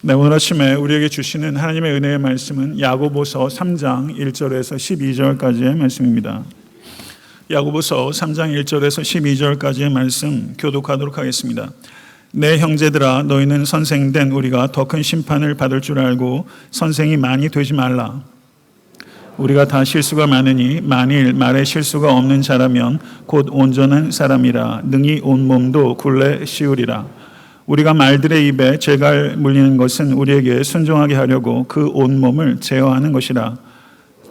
네, 오늘 아침에 우리에게 주시는 하나님의 은혜의 말씀은 야고보서 3장 1절에서 12절까지의 말씀입니다. 야고보서 3장 1절에서 12절까지의 말씀 교독하도록 하겠습니다. 내 형제들아, 너희는 선생된 우리가 더 큰 심판을 받을 줄 알고 선생이 많이 되지 말라. 우리가 다 실수가 많으니 만일 말에 실수가 없는 자라면 곧 온전한 사람이라 능히 온몸도 굴레 씌우리라. 우리가 말들의 입에 재갈 물리는 것은 우리에게 순종하게 하려고 그 온몸을 제어하는 것이라.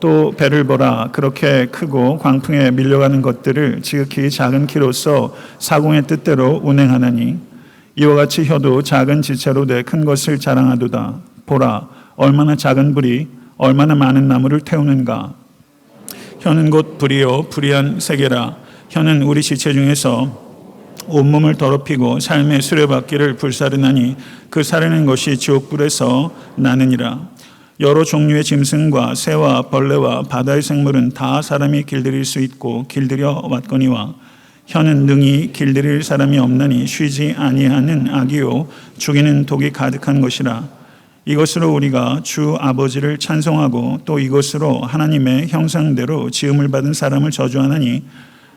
또 배를 보라. 그렇게 크고 광풍에 밀려가는 것들을 지극히 작은 키로서 사공의 뜻대로 운행하나니 이와 같이 혀도 작은 지체로 내 큰 것을 자랑하도다. 보라, 얼마나 작은 불이 얼마나 많은 나무를 태우는가. 혀는 곧 불이요 불의한 세계라. 혀는 우리 지체 중에서 온몸을 더럽히고 삶의 수레바퀴를 불사르나니 그 사르는 것이 지옥불에서 나느니라. 여러 종류의 짐승과 새와 벌레와 바다의 생물은 다 사람이 길들일 수 있고 길들여 왔거니와 혀는 능히 길들일 사람이 없나니 쉬지 아니하는 악이요 죽이는 독이 가득한 것이라. 이것으로 우리가 주 아버지를 찬송하고 또 이것으로 하나님의 형상대로 지음을 받은 사람을 저주하나니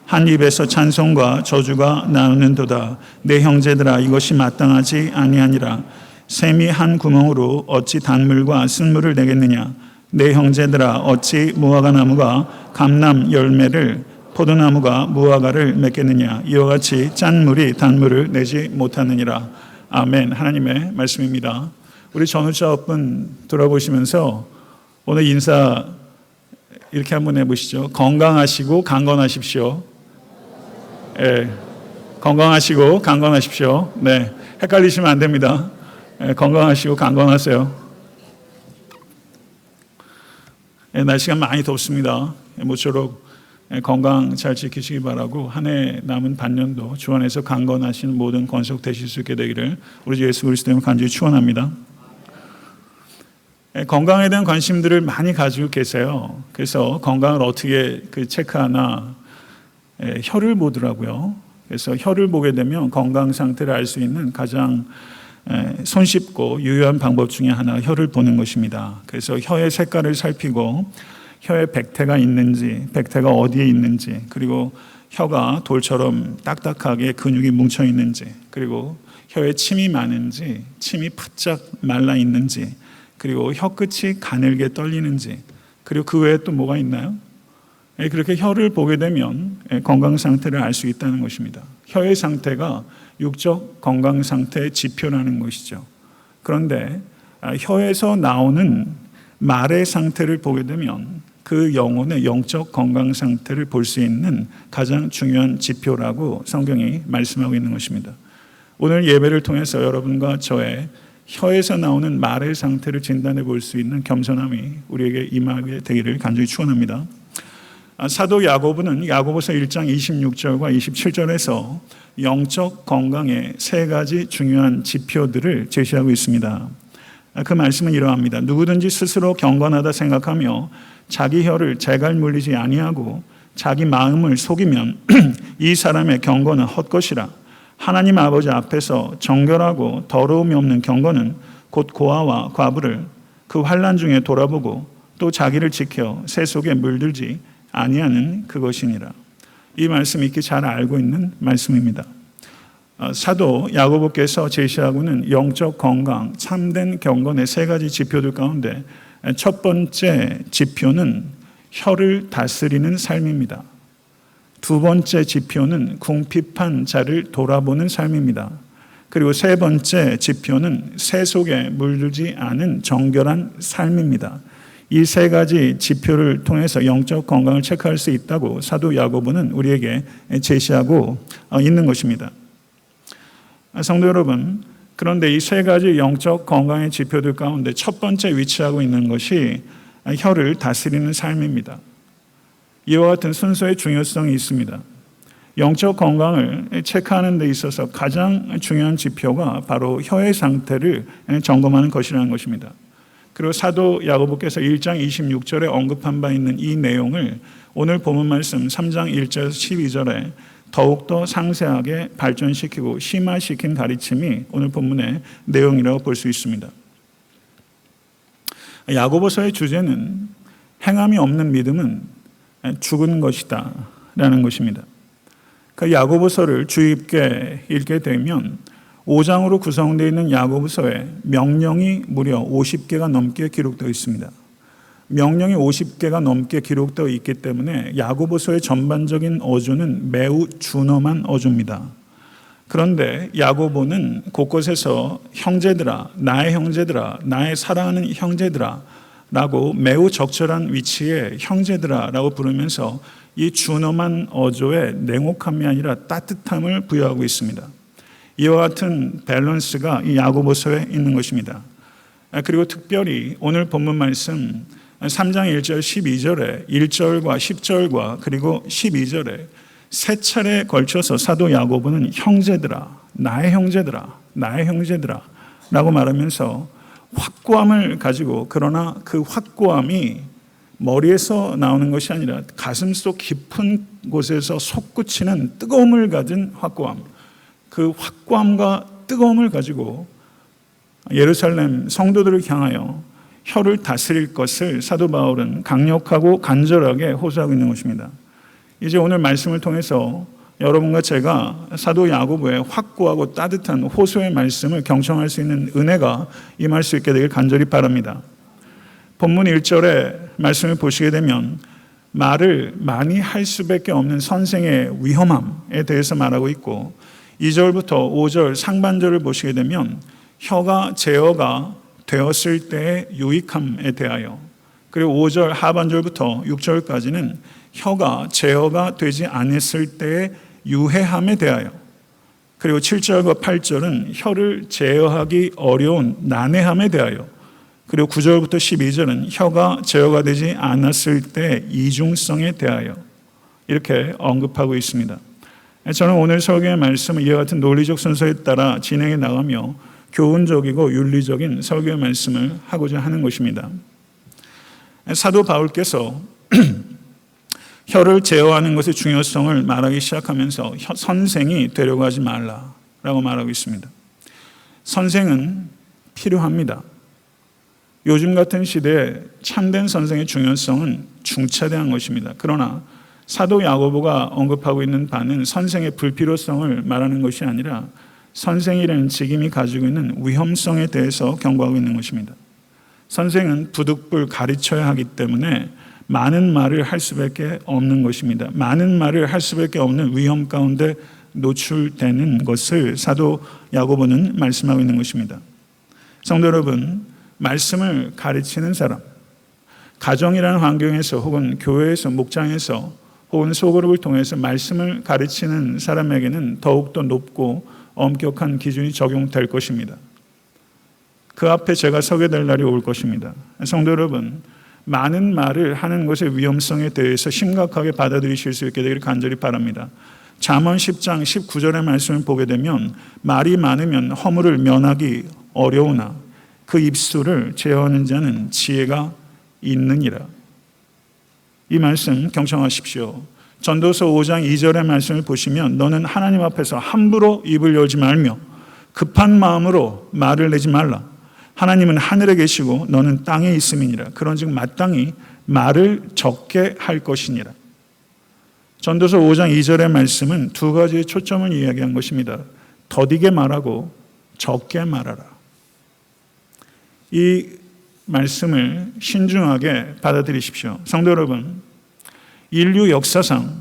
한 입에서 찬송과 저주가 나오는도다. 내 형제들아, 이것이 마땅하지 아니하니라. 샘이 한 구멍으로 어찌 단물과 쓴물을 내겠느냐. 내 형제들아, 어찌 무화과 나무가 감람 열매를 포도나무가 무화과를 맺겠느냐. 이와 같이 짠 물이 단물을 내지 못하느니라. 아멘. 하나님의 말씀입니다. 우리 전우자분 돌아보시면서 오늘 인사 이렇게 한번 해보시죠. 건강하시고 강건하십시오. 예, 건강하시고 강건하십시오. 네, 헷갈리시면 안 됩니다. 예, 건강하시고 강건하세요. 예, 날씨가 많이 덥습니다. 모쪼록 건강 잘 지키시기 바라고 한 해 남은 반년도 주 안에서 강건하신 모든 권속 되실 수 있게 되기를 우리 주 예수 그리스도의 간절히 축원합니다. 건강에 대한 관심들을 많이 가지고 계세요. 그래서 건강을 어떻게 체크하나 혀를 보더라고요. 그래서 혀를 보게 되면 건강 상태를 알 수 있는 가장 손쉽고 유효한 방법 중에 하나가 혀를 보는 것입니다. 그래서 혀의 색깔을 살피고 혀에 백태가 있는지, 백태가 어디에 있는지, 그리고 혀가 돌처럼 딱딱하게 근육이 뭉쳐 있는지, 그리고 혀에 침이 많은지, 침이 바짝 말라 있는지, 그리고 혀 끝이 가늘게 떨리는지, 그리고 그 외에 또 뭐가 있나요? 그렇게 혀를 보게 되면 건강 상태를 알 수 있다는 것입니다. 혀의 상태가 육적 건강 상태의 지표라는 것이죠. 그런데 혀에서 나오는 말의 상태를 보게 되면 그 영혼의 영적 건강 상태를 볼 수 있는 가장 중요한 지표라고 성경이 말씀하고 있는 것입니다. 오늘 예배를 통해서 여러분과 저의 혀에서 나오는 말의 상태를 진단해 볼 수 있는 겸손함이 우리에게 임하게 되기를 간절히 축원합니다. 사도 야고보는 야고보서 1장 26절과 27절에서 영적 건강의 세 가지 중요한 지표들을 제시하고 있습니다. 그 말씀은 이러합니다. 누구든지 스스로 경건하다 생각하며 자기 혀를 재갈 물리지 아니하고 자기 마음을 속이면 이 사람의 경건은 헛것이라. 하나님 아버지 앞에서 정결하고 더러움이 없는 경건은 곧 고아와 과부를 그 환난 중에 돌아보고 또 자기를 지켜 새 속에 물들지 아니하는 그것이니라. 이 말씀 익히 잘 알고 있는 말씀입니다. 사도 야고보께서 제시하고는 영적 건강, 참된 경건의 세 가지 지표들 가운데 첫 번째 지표는 혀를 다스리는 삶입니다. 두 번째 지표는 궁핍한 자를 돌아보는 삶입니다. 그리고 세 번째 지표는 새 속에 물들지 않은 정결한 삶입니다. 이 세 가지 지표를 통해서 영적 건강을 체크할 수 있다고 사도 야고보는 우리에게 제시하고 있는 것입니다. 성도 여러분, 그런데 이 세 가지 영적 건강의 지표들 가운데 첫 번째 위치하고 있는 것이 혀를 다스리는 삶입니다. 이와 같은 순서의 중요성이 있습니다. 영적 건강을 체크하는 데 있어서 가장 중요한 지표가 바로 혀의 상태를 점검하는 것이라는 것입니다. 그리고 사도 야고보께서 1장 26절에 언급한 바 있는 이 내용을 오늘 본문 말씀 3장 1절에서 12절에 더욱더 상세하게 발전시키고 심화시킨 가르침이 오늘 본문의 내용이라고 볼 수 있습니다. 야고보서의 주제는 행함이 없는 믿음은 죽은 것이다 라는 것입니다. 그 야고보서를 주의 깊게 읽게 되면 5장으로 구성되어 있는 야고보서에 명령이 무려 50개가 넘게 기록되어 있습니다. 명령이 50개가 넘게 기록되어 있기 때문에 야고보서의 전반적인 어조는 매우 준엄한 어조입니다. 그런데 야고보는 곳곳에서 형제들아, 나의 형제들아, 나의 사랑하는 형제들아 라고 매우 적절한 위치에 형제들아 라고 부르면서 이 준엄한 어조에 냉혹함이 아니라 따뜻함을 부여하고 있습니다. 이와 같은 밸런스가 이 야고보서에 있는 것입니다. 그리고 특별히 오늘 본문 말씀 3장 1절 12절에 1절과 10절과 그리고 12절에 세 차례에 걸쳐서 사도 야고보는 형제들아, 나의 형제들아, 나의 형제들아 라고 말하면서 확고함을 가지고, 그러나 그 확고함이 머리에서 나오는 것이 아니라 가슴속 깊은 곳에서 솟구치는 뜨거움을 가진 확고함, 그 확고함과 뜨거움을 가지고 예루살렘 성도들을 향하여 혀를 다스릴 것을 사도 바울은 강력하고 간절하게 호소하고 있는 것입니다. 이제 오늘 말씀을 통해서 여러분과 제가 사도 야고보의 확고하고 따뜻한 호소의 말씀을 경청할 수 있는 은혜가 임할 수 있게 되길 간절히 바랍니다. 본문 1절의 말씀을 보시게 되면 말을 많이 할 수밖에 없는 선생의 위험함에 대해서 말하고 있고, 2절부터 5절 상반절을 보시게 되면 혀가 제어가 되었을 때의 유익함에 대하여, 그리고 5절 하반절부터 6절까지는 혀가 제어가 되지 않았을 때의 유해함에 대하여, 그리고 7절과 8절은 혀를 제어하기 어려운 난해함에 대하여, 그리고 9절부터 12절은 혀가 제어가 되지 않았을 때의 이중성에 대하여 이렇게 언급하고 있습니다. 저는 오늘 설교의 말씀은 이와 같은 논리적 순서에 따라 진행해 나가며 교훈적이고 윤리적인 설교의 말씀을 하고자 하는 것입니다. 사도 바울께서 혀를 제어하는 것의 중요성을 말하기 시작하면서 선생이 되려고 하지 말라라고 말하고 있습니다. 선생은 필요합니다. 요즘 같은 시대에 참된 선생의 중요성은 중차대한 것입니다. 그러나 사도 야고보가 언급하고 있는 바는 선생의 불필요성을 말하는 것이 아니라 선생이라는 직임이 가지고 있는 위험성에 대해서 경고하고 있는 것입니다. 선생은 부득불 가르쳐야 하기 때문에 많은 말을 할 수밖에 없는 것입니다. 많은 말을 할 수밖에 없는 위험 가운데 노출되는 것을 사도 야고보는 말씀하고 있는 것입니다. 성도 여러분, 말씀을 가르치는 사람, 가정이라는 환경에서 혹은 교회에서 목장에서 혹은 소그룹을 통해서 말씀을 가르치는 사람에게는 더욱더 높고 엄격한 기준이 적용될 것입니다. 그 앞에 제가 서게 될 날이 올 것입니다. 성도 여러분, 많은 말을 하는 것의 위험성에 대해서 심각하게 받아들이실 수 있게 되기를 간절히 바랍니다. 잠언 10장 19절의 말씀을 보게 되면 말이 많으면 허물을 면하기 어려우나 그 입술을 제어하는 자는 지혜가 있느니라. 이 말씀 경청하십시오. 전도서 5장 2절의 말씀을 보시면 너는 하나님 앞에서 함부로 입을 열지 말며 급한 마음으로 말을 내지 말라. 하나님은 하늘에 계시고 너는 땅에 있음이니라. 그런즉 마땅히 말을 적게 할 것이니라. 전도서 5장 2절의 말씀은 두 가지의 초점을 이야기한 것입니다. 더디게 말하고 적게 말하라. 이 말씀을 신중하게 받아들이십시오. 성도 여러분, 인류 역사상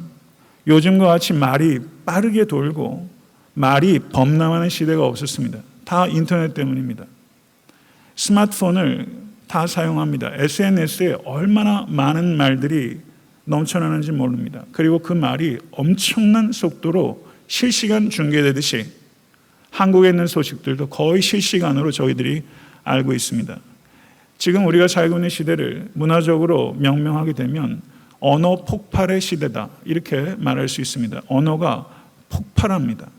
요즘과 같이 말이 빠르게 돌고 말이 범람하는 시대가 없었습니다. 다 인터넷 때문입니다. 스마트폰을 다 사용합니다. SNS에 얼마나 많은 말들이 넘쳐나는지 모릅니다. 그리고 그 말이 엄청난 속도로 실시간 중계되듯이 한국에 있는 소식들도 거의 실시간으로 저희들이 알고 있습니다. 지금 우리가 살고 있는 시대를 문화적으로 명명하게 되면 언어 폭발의 시대다, 이렇게 말할 수 있습니다. 언어가 폭발합니다.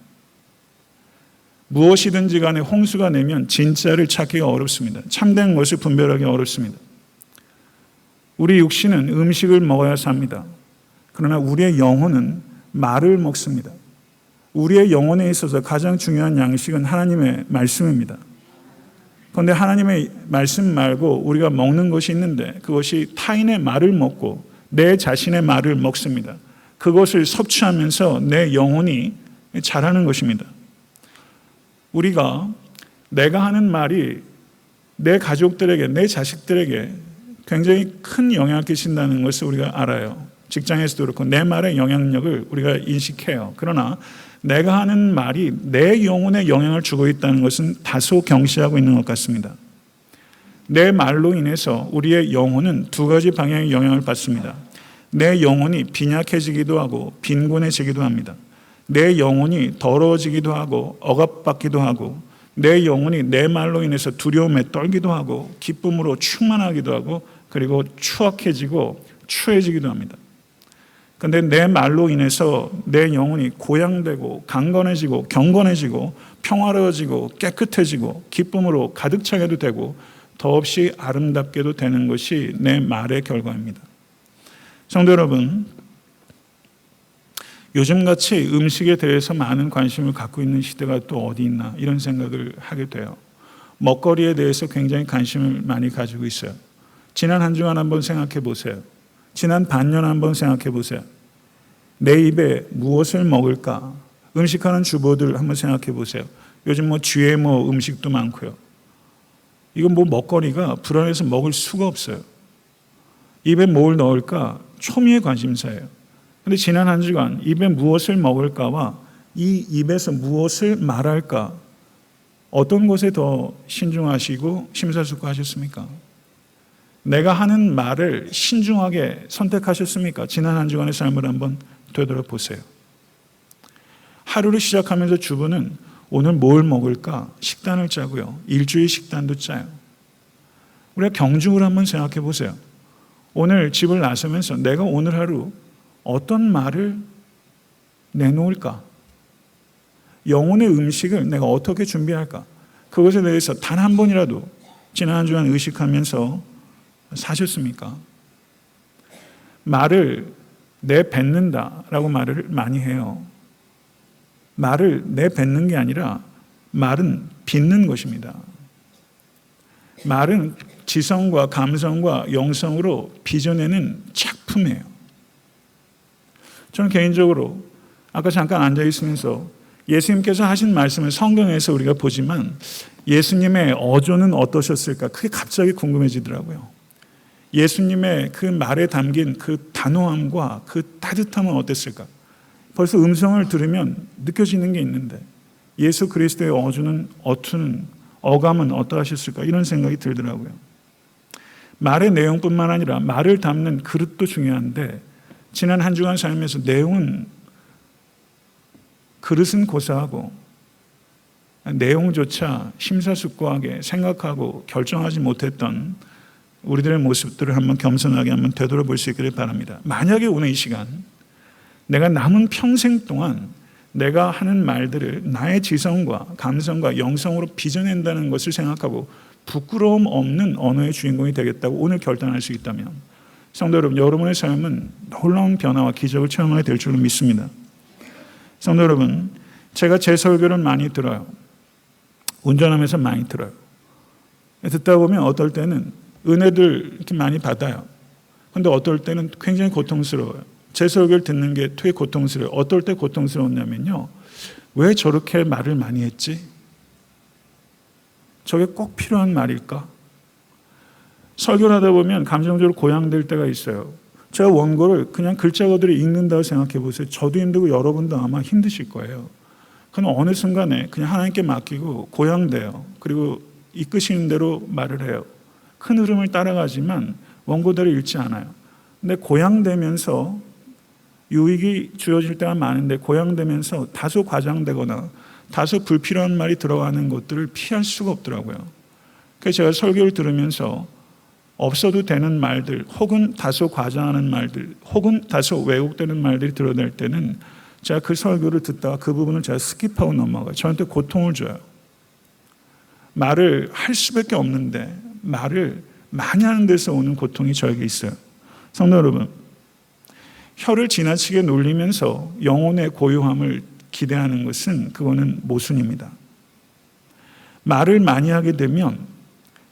무엇이든지 간에 홍수가 내면 진짜를 찾기가 어렵습니다. 참된 것을 분별하기 어렵습니다. 우리 육신은 음식을 먹어야 삽니다. 그러나 우리의 영혼은 말을 먹습니다. 우리의 영혼에 있어서 가장 중요한 양식은 하나님의 말씀입니다. 그런데 하나님의 말씀 말고 우리가 먹는 것이 있는데 그것이 타인의 말을 먹고 내 자신의 말을 먹습니다. 그것을 섭취하면서 내 영혼이 자라는 것입니다. 우리가 내가 하는 말이 내 가족들에게, 내 자식들에게 굉장히 큰 영향을 끼친다는 것을 우리가 알아요. 직장에서도 그렇고 내 말의 영향력을 우리가 인식해요. 그러나 내가 하는 말이 내 영혼에 영향을 주고 있다는 것은 다소 경시하고 있는 것 같습니다. 내 말로 인해서 우리의 영혼은 두 가지 방향의 영향을 받습니다. 내 영혼이 빈약해지기도 하고 빈곤해지기도 합니다. 내 영혼이 더러워지기도 하고 억압받기도 하고 내 영혼이 내 말로 인해서 두려움에 떨기도 하고 기쁨으로 충만하기도 하고 그리고 추악해지고 추해지기도 합니다. 그런데 내 말로 인해서 내 영혼이 고양되고 강건해지고 경건해지고 평화로워지고 깨끗해지고 기쁨으로 가득 차게도 되고 더없이 아름답게도 되는 것이 내 말의 결과입니다. 성도 여러분, 요즘같이 음식에 대해서 많은 관심을 갖고 있는 시대가 또 어디 있나 이런 생각을 하게 돼요. 먹거리에 대해서 굉장히 관심을 많이 가지고 있어요. 지난 한 주간 한번 생각해 보세요. 지난 반년 한번 생각해 보세요. 내 입에 무엇을 먹을까? 음식하는 주부들 한번 생각해 보세요. 요즘 GMO 음식도 많고요. 이건 먹거리가 불안해서 먹을 수가 없어요. 입에 뭘 넣을까? 초미의 관심사예요. 그런데 지난 한 주간 입에 무엇을 먹을까와 이 입에서 무엇을 말할까? 어떤 것에 더 신중하시고 심사숙고하셨습니까? 내가 하는 말을 신중하게 선택하셨습니까? 지난 한 주간의 삶을 한번 되돌아보세요. 하루를 시작하면서 주부는 오늘 뭘 먹을까? 식단을 짜고요. 일주일 식단도 짜요. 우리가 경중을 한번 생각해 보세요. 오늘 집을 나서면서 내가 오늘 하루 어떤 말을 내놓을까? 영혼의 음식을 내가 어떻게 준비할까? 그것에 대해서 단 한 번이라도 지난 한 주간 의식하면서 사셨습니까? 말을 내뱉는다라고 말을 많이 해요. 말을 내뱉는 게 아니라 말은 빚는 것입니다. 말은 지성과 감성과 영성으로 빚어내는 작품이에요. 저는 개인적으로 아까 잠깐 앉아있으면서 예수님께서 하신 말씀을 성경에서 우리가 보지만 예수님의 어조는 어떠셨을까? 그게 갑자기 궁금해지더라고요. 예수님의 그 말에 담긴 그 단호함과 그 따뜻함은 어땠을까? 벌써 음성을 들으면 느껴지는 게 있는데 예수 그리스도의 어조는 어감은 어떠하셨을까? 이런 생각이 들더라고요. 말의 내용뿐만 아니라 말을 담는 그릇도 중요한데 지난 한 주간 삶에서 내용은 그릇은 고사하고 내용조차 심사숙고하게 생각하고 결정하지 못했던 우리들의 모습들을 한번 겸손하게 한번 되돌아볼 수 있기를 바랍니다. 만약에 오늘 이 시간 내가 남은 평생 동안 내가 하는 말들을 나의 지성과 감성과 영성으로 빚어낸다는 것을 생각하고 부끄러움 없는 언어의 주인공이 되겠다고 오늘 결단할 수 있다면 성도 여러분, 여러분의 삶은 놀라운 변화와 기적을 체험하게 될 줄로 믿습니다. 성도 여러분, 제가 제 설교를 많이 들어요. 운전하면서 많이 들어요. 듣다 보면 어떨 때는 은혜들 이렇게 많이 받아요. 그런데 어떨 때는 굉장히 고통스러워요. 제 설교를 듣는 게 되게 고통스러워요. 어떨 때 고통스러웠냐면요. 왜 저렇게 말을 많이 했지? 저게 꼭 필요한 말일까? 설교를 하다 보면 감정적으로 고양될 때가 있어요. 제가 원고를 그냥 글자 그대로 읽는다고 생각해 보세요. 저도 힘들고 여러분도 아마 힘드실 거예요. 그럼 어느 순간에 그냥 하나님께 맡기고 고양돼요. 그리고 이끄시는 대로 말을 해요. 큰 흐름을 따라가지만 원고대로 읽지 않아요. 근데 고양되면서 유익이 주어질 때가 많은데 고양되면서 다소 과장되거나 다소 불필요한 말이 들어가는 것들을 피할 수가 없더라고요. 그래서 제가 설교를 들으면서 없어도 되는 말들 혹은 다소 과장하는 말들 혹은 다소 왜곡되는 말들이 드러날 때는 제가 그 설교를 듣다가 그 부분을 제가 스킵하고 넘어가요. 저한테 고통을 줘요. 말을 할 수밖에 없는데 말을 많이 하는 데서 오는 고통이 저에게 있어요. 성도 여러분, 혀를 지나치게 놀리면서 영혼의 고요함을 기대하는 것은 그거는 모순입니다. 말을 많이 하게 되면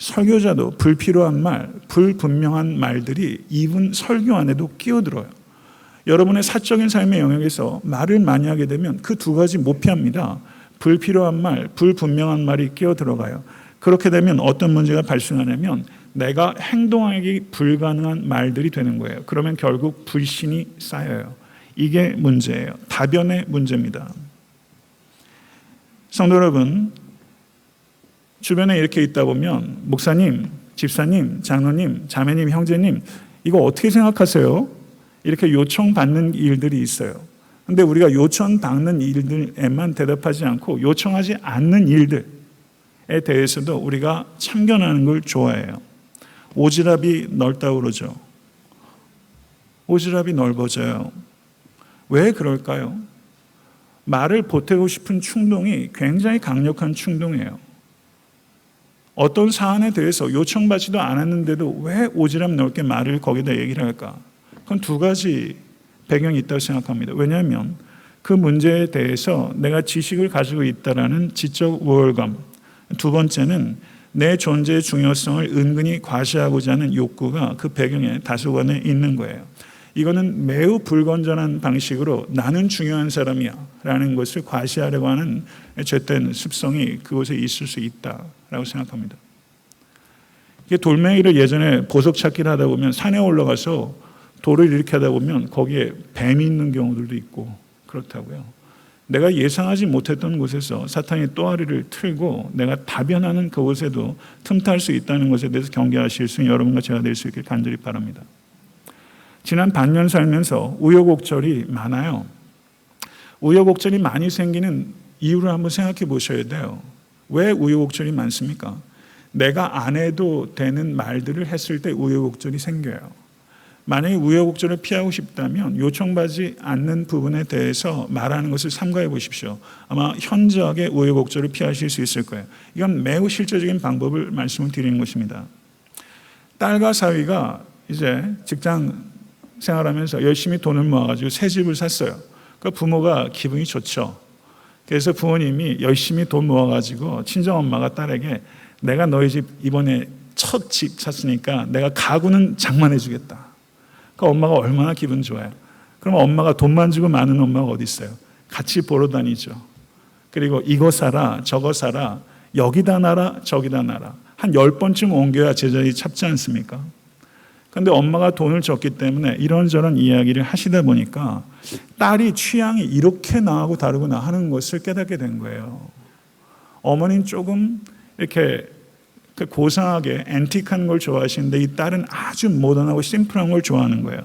설교자도 불필요한 말, 불분명한 말들이 이분 설교 안에도 끼어들어요. 여러분의 사적인 삶의 영역에서 말을 많이 하게 되면 그 두 가지 못 피합니다. 불필요한 말, 불분명한 말이 끼어 들어가요. 그렇게 되면 어떤 문제가 발생하냐면 내가 행동하기 불가능한 말들이 되는 거예요. 그러면 결국 불신이 쌓여요. 이게 문제예요. 다변의 문제입니다. 성도 여러분, 주변에 이렇게 있다 보면 목사님, 집사님, 장로님, 자매님, 형제님 이거 어떻게 생각하세요? 이렇게 요청받는 일들이 있어요. 근데 우리가 요청받는 일들에만 대답하지 않고 요청하지 않는 일들에 대해서도 우리가 참견하는 걸 좋아해요. 오지랖이 넓다고 그러죠. 오지랖이 넓어져요. 왜 그럴까요? 말을 보태고 싶은 충동이 굉장히 강력한 충동이에요. 어떤 사안에 대해서 요청받지도 않았는데도 왜 오지랖 넓게 말을 거기다 얘기를 할까? 그건 두 가지 배경이 있다고 생각합니다. 왜냐하면 그 문제에 대해서 내가 지식을 가지고 있다라는 지적 우월감, 두 번째는 내 존재의 중요성을 은근히 과시하고자 하는 욕구가 그 배경에 다소간에 있는 거예요. 이거는 매우 불건전한 방식으로 나는 중요한 사람이야 라는 것을 과시하려고 하는 죄된 습성이 그곳에 있을 수 있다라고 생각합니다. 돌멩이를 예전에 보석 찾기를 하다 보면 산에 올라가서 돌을 이렇게 하다 보면 거기에 뱀이 있는 경우들도 있고 그렇다고요. 내가 예상하지 못했던 곳에서 사탄이 또아리를 틀고 내가 다변하는 그곳에도 틈탈 수 있다는 것에 대해서 경계하실 수 있는 여러분과 제가 될 수 있길 간절히 바랍니다. 지난 반년 살면서 우여곡절이 많아요. 우여곡절이 많이 생기는 이유를 한번 생각해 보셔야 돼요. 왜 우여곡절이 많습니까? 내가 안 해도 되는 말들을 했을 때 우여곡절이 생겨요. 만약에 우여곡절을 피하고 싶다면 요청받지 않는 부분에 대해서 말하는 것을 삼가해 보십시오. 아마 현저하게 우여곡절을 피하실 수 있을 거예요. 이건 매우 실제적인 방법을 말씀을 드리는 것입니다. 딸과 사위가 이제 직장 생활하면서 열심히 돈을 모아가지고 새 집을 샀어요. 그 부모가 기분이 좋죠. 그래서 부모님이 열심히 돈 모아가지고 친정엄마가 딸에게 내가 너희 집 이번에 첫 집 샀으니까 내가 가구는 장만해 주겠다. 그 엄마가 얼마나 기분 좋아요. 그럼 엄마가 돈만 주고 마는 엄마가 어디 있어요? 같이 보러 다니죠. 그리고 이거 사라 저거 사라 여기다 놔라 저기다 놔라 한 10번쯤 옮겨야 제자리 찾지 않습니까? 그런데 엄마가 돈을 줬기 때문에 이런저런 이야기를 하시다 보니까 딸이 취향이 이렇게 나하고 다르구나 하는 것을 깨닫게 된 거예요. 어머니는 조금 이렇게 고상하게 앤틱한 걸 좋아하시는데 이 딸은 아주 모던하고 심플한 걸 좋아하는 거예요.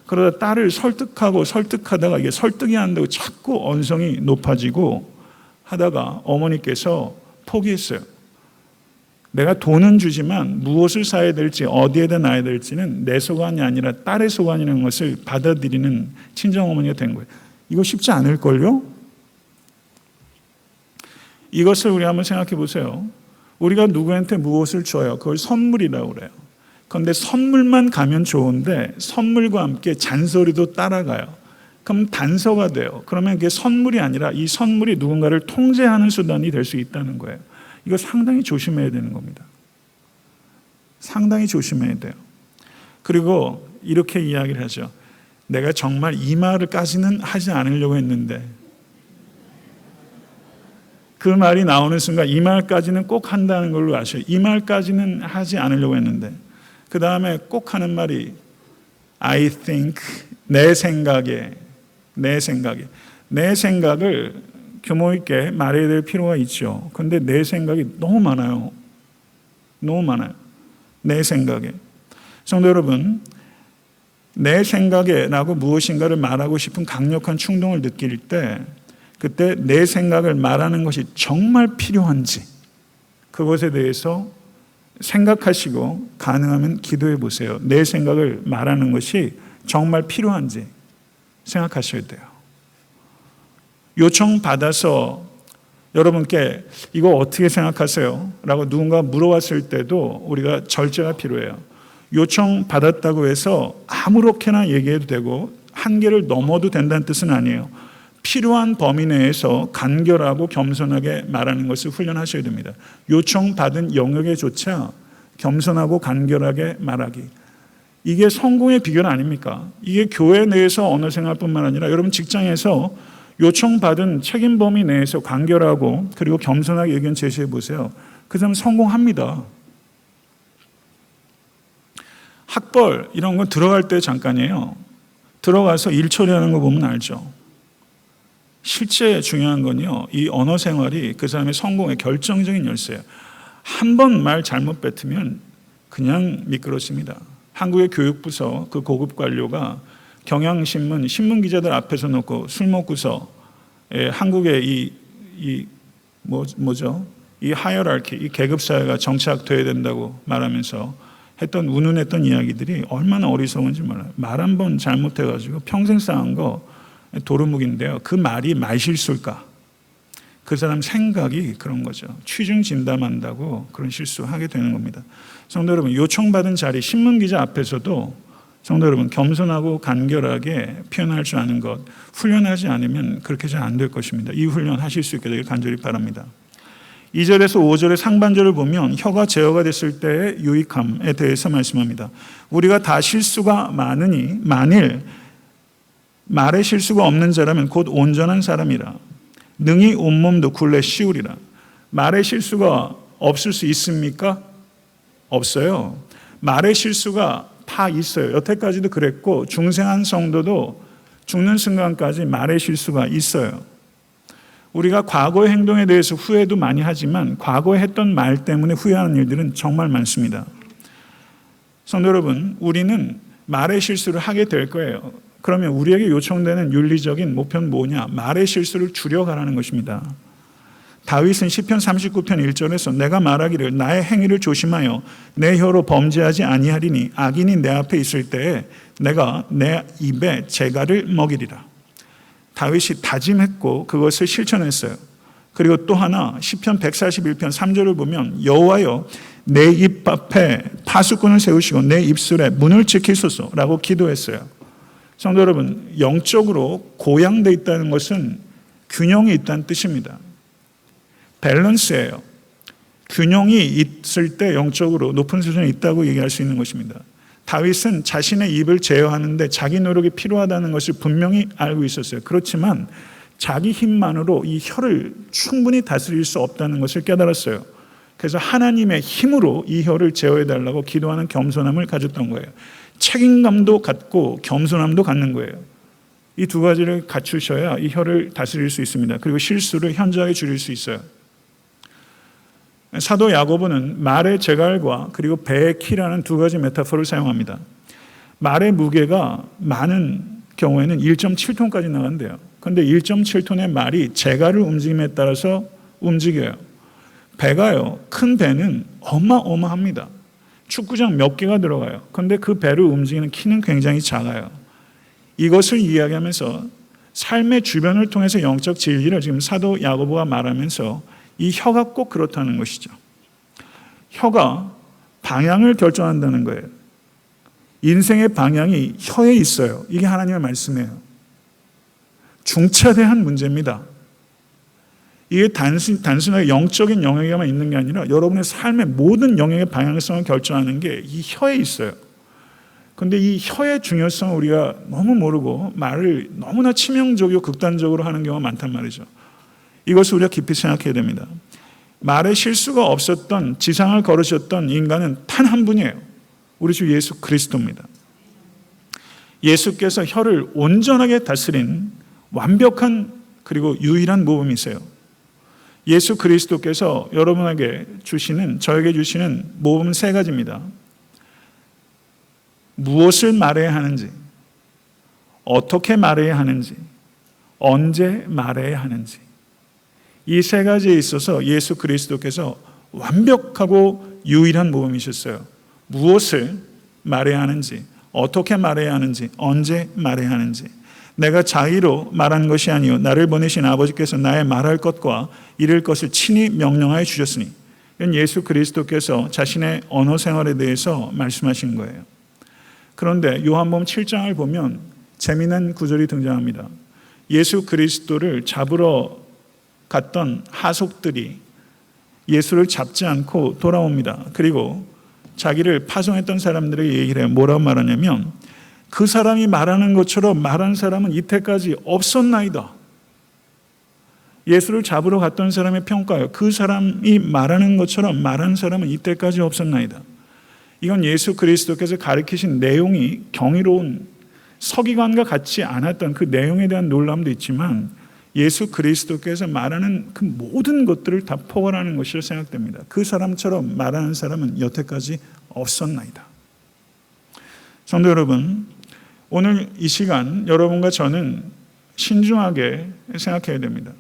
그러다 딸을 설득하다가 이게 설득이 안 되고 자꾸 언성이 높아지고 하다가 어머니께서 포기했어요. 내가 돈은 주지만 무엇을 사야 될지 어디에다 놔야 될지는 내 소관이 아니라 딸의 소관이라는 것을 받아들이는 친정어머니가 된 거예요. 이거 쉽지 않을걸요? 이것을 우리 한번 생각해 보세요. 우리가 누구한테 무엇을 줘요? 그걸 선물이라고 그래요. 그런데 선물만 가면 좋은데 선물과 함께 잔소리도 따라가요. 그럼 단서가 돼요. 그러면 그게 선물이 아니라 이 선물이 누군가를 통제하는 수단이 될 수 있다는 거예요. 이거 상당히 조심해야 되는 겁니다. 상당히 조심해야 돼요. 그리고 이렇게 이야기를 하죠. 내가 정말 이 말을까지는 하지 않으려고 했는데 그 말이 나오는 순간 이 말까지는 꼭 한다는 걸로 아셔요. 이 말까지는 하지 않으려고 했는데 그 다음에 꼭 하는 말이 I think, 내 생각을 규모 있게 말해야 될 필요가 있죠. 그런데 내 생각이 너무 많아요. 너무 많아요. 내 생각에. 성도 여러분, 내 생각에 라고 무엇인가를 말하고 싶은 강력한 충동을 느낄 때 그때 내 생각을 말하는 것이 정말 필요한지 그것에 대해서 생각하시고 가능하면 기도해 보세요. 내 생각을 말하는 것이 정말 필요한지 생각하셔야 돼요. 요청받아서 여러분께 이거 어떻게 생각하세요? 라고 누군가 물어봤을 때도 우리가 절제가 필요해요. 요청받았다고 해서 아무렇게나 얘기해도 되고 한계를 넘어도 된다는 뜻은 아니에요. 필요한 범위 내에서 간결하고 겸손하게 말하는 것을 훈련하셔야 됩니다. 요청받은 영역에조차 겸손하고 간결하게 말하기. 이게 성공의 비결 아닙니까? 이게 교회 내에서 언어 생활뿐만 아니라 여러분 직장에서 요청받은 책임 범위 내에서 간결하고 그리고 겸손하게 의견 제시해 보세요. 그 사람 성공합니다. 학벌 이런 건 들어갈 때 잠깐이에요. 들어가서 일 처리하는 거 보면 알죠. 실제 중요한 건요, 이 언어 생활이 그 사람의 성공의 결정적인 열쇠예요. 한 번 말 잘못 뱉으면 그냥 미끄러집니다. 한국의 교육부서 그 고급 관료가 경향신문 신문 기자들 앞에서 놓고 술 먹고서 한국의 이 하이어라키, 이 계급 사회가 정착돼야 된다고 말하면서 운운했던 이야기들이 얼마나 어리석은지 몰라요. 말 한 번 잘못해가지고 평생 쌓은 거 도루묵인데요. 그 말이 말실수일까? 그 사람 생각이 그런 거죠. 취중 진담한다고 그런 실수하게 되는 겁니다. 성도 여러분, 요청받은 자리 신문기자 앞에서도 성도 여러분 겸손하고 간결하게 표현할 줄 아는 것 훈련하지 않으면 그렇게 잘 안 될 것입니다. 이 훈련 하실 수 있게 되길 간절히 바랍니다. 2절에서 5절의 상반절을 보면 혀가 제어가 됐을 때의 유익함에 대해서 말씀합니다. 우리가 다 실수가 많으니 만일 말에 실수가 없는 자라면 곧 온전한 사람이라. 능히 온몸도 굴레 씌우리라. 말에 실수가 없을 수 있습니까? 없어요. 말에 실수가 다 있어요. 여태까지도 그랬고 중생한 성도도 죽는 순간까지 말에 실수가 있어요. 우리가 과거의 행동에 대해서 후회도 많이 하지만 과거에 했던 말 때문에 후회하는 일들은 정말 많습니다. 성도 여러분, 우리는 말의 실수를 하게 될 거예요. 그러면 우리에게 요청되는 윤리적인 목표는 뭐냐? 말의 실수를 줄여가라는 것입니다. 다윗은 시편 39편 1절에서 내가 말하기를 나의 행위를 조심하여 내 혀로 범죄하지 아니하리니 악인이 내 앞에 있을 때에 내가 내 입에 재갈을 먹이리라. 다윗이 다짐했고 그것을 실천했어요. 그리고 또 하나 시편 141편 3절을 보면 여호와여 내 입 앞에 파수꾼을 세우시고 내 입술에 문을 지키소서라고 기도했어요. 성도 여러분, 영적으로 고양되어 있다는 것은 균형이 있다는 뜻입니다. 밸런스예요. 균형이 있을 때 영적으로 높은 수준에 있다고 얘기할 수 있는 것입니다. 다윗은 자신의 입을 제어하는데 자기 노력이 필요하다는 것을 분명히 알고 있었어요. 그렇지만 자기 힘만으로 이 혀를 충분히 다스릴 수 없다는 것을 깨달았어요. 그래서 하나님의 힘으로 이 혀를 제어해달라고 기도하는 겸손함을 가졌던 거예요. 책임감도 갖고 겸손함도 갖는 거예요. 이 두 가지를 갖추셔야 이 혀를 다스릴 수 있습니다. 그리고 실수를 현저하게 줄일 수 있어요. 사도 야고보는 말의 재갈과 그리고 배의 키라는 두 가지 메타포를 사용합니다. 말의 무게가 많은 경우에는 1.7톤까지 나간대요. 그런데 1.7톤의 말이 재갈을 움직임에 따라서 움직여요. 배가요, 큰 배는 어마어마합니다. 축구장 몇 개가 들어가요. 그런데 그 배를 움직이는 키는 굉장히 작아요. 이것을 이야기하면서 삶의 주변을 통해서 영적 진리를 지금 사도 야고보가 말하면서 이 혀가 꼭 그렇다는 것이죠. 혀가 방향을 결정한다는 거예요. 인생의 방향이 혀에 있어요. 이게 하나님의 말씀이에요. 중차대한 문제입니다. 이게 단순하게 영적인 영역에만 있는 게 아니라 여러분의 삶의 모든 영역의 방향성을 결정하는 게 이 혀에 있어요. 그런데 이 혀의 중요성을 우리가 너무 모르고 말을 너무나 치명적이고 극단적으로 하는 경우가 많단 말이죠. 이것을 우리가 깊이 생각해야 됩니다. 말에 실수가 없었던 지상을 걸으셨던 인간은 단 한 분이에요. 우리 주 예수 그리스도입니다. 예수께서 혀를 온전하게 다스린 완벽한 그리고 유일한 모범이세요. 예수 그리스도께서 여러분에게 주시는, 저에게 주시는 모범은 세 가지입니다. 무엇을 말해야 하는지, 어떻게 말해야 하는지, 언제 말해야 하는지. 이 세 가지에 있어서 예수 그리스도께서 완벽하고 유일한 모범이셨어요. 무엇을 말해야 하는지, 어떻게 말해야 하는지, 언제 말해야 하는지. 내가 자의로 말한 것이 아니요 나를 보내신 아버지께서 나의 말할 것과 이를 것을 친히 명령하여 주셨으니. 이건 예수 그리스도께서 자신의 언어 생활에 대해서 말씀하신 거예요. 그런데 요한복음 7장을 보면 재미난 구절이 등장합니다. 예수 그리스도를 잡으러 갔던 하속들이 예수를 잡지 않고 돌아옵니다. 그리고 자기를 파송했던 사람들에게 얘기를 해요. 뭐라고 말하냐면 그 사람이 말하는 것처럼 말한 사람은 이때까지 없었나이다. 예수를 잡으러 갔던 사람의 평가예요. 그 사람이 말하는 것처럼 말한 사람은 이때까지 없었나이다. 이건 예수 그리스도께서 가르치신 내용이 경이로운 서기관과 같지 않았던 그 내용에 대한 놀람도 있지만 예수 그리스도께서 말하는 그 모든 것들을 다 포괄하는 것이라 생각됩니다. 그 사람처럼 말하는 사람은 여태까지 없었나이다. 성도 여러분, 오늘 이 시간 여러분과 저는 신중하게 생각해야 됩니다.